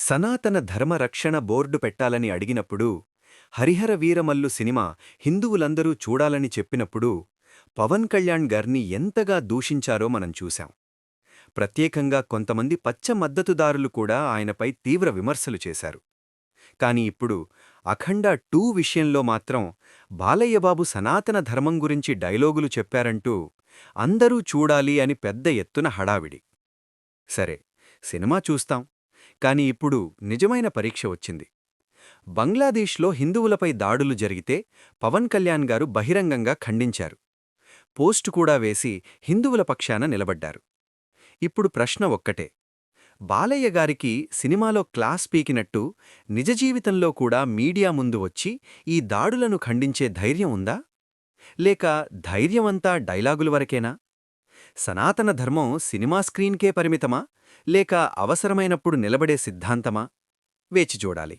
సనాతన ధర్మ రక్షణ బోర్డు పెట్టాలని అడిగినప్పుడు, హరిహర వీరమల్లు సినిమా హిందువులందరూ చూడాలని చెప్పినప్పుడు, పవన్ కళ్యాణ్ గార్ని ఎంతగా దూషించారో మనం చూశాం. ప్రత్యేకంగా కొంతమంది పచ్చ మద్దతుదారులు కూడా ఆయనపై తీవ్ర విమర్శలు చేశారు. కాని ఇప్పుడు అఖండ 2 విషయంలో మాత్రం బాలయ్యబాబు సనాతన ధర్మం గురించి డైలోగులు చెప్పారంటూ అందరూ చూడాలి అని పెద్ద ఎత్తున హడావిడి. సరే, సినిమా చూస్తాం. కాని ఇప్పుడు నిజమైన పరీక్ష వచ్చింది. బంగ్లాదేశ్లో హిందువులపై దాడులు జరిగితే పవన్ కళ్యాణ్ గారు బహిరంగంగా ఖండించారు. పోస్టు కూడా వేసి హిందువుల పక్షాన నిలబడ్డారు. ఇప్పుడు ప్రశ్న ఒక్కటే: బాలయ్య గారికి సినిమాలో క్లాస్ పీకినట్టు నిజ జీవితంలో కూడా మీడియా ముందు వచ్చి ఈ దాడులను ఖండించే ధైర్యం ఉందా? లేక ధైర్యమంతా డైలాగుల వరకేనా? సనాతన ధర్మం సినిమా స్క్రీన్కే పరిమితమా, లేక అవసరమైనప్పుడు నిలబడే సిద్ధాంతమా? వేచి చూడాలి.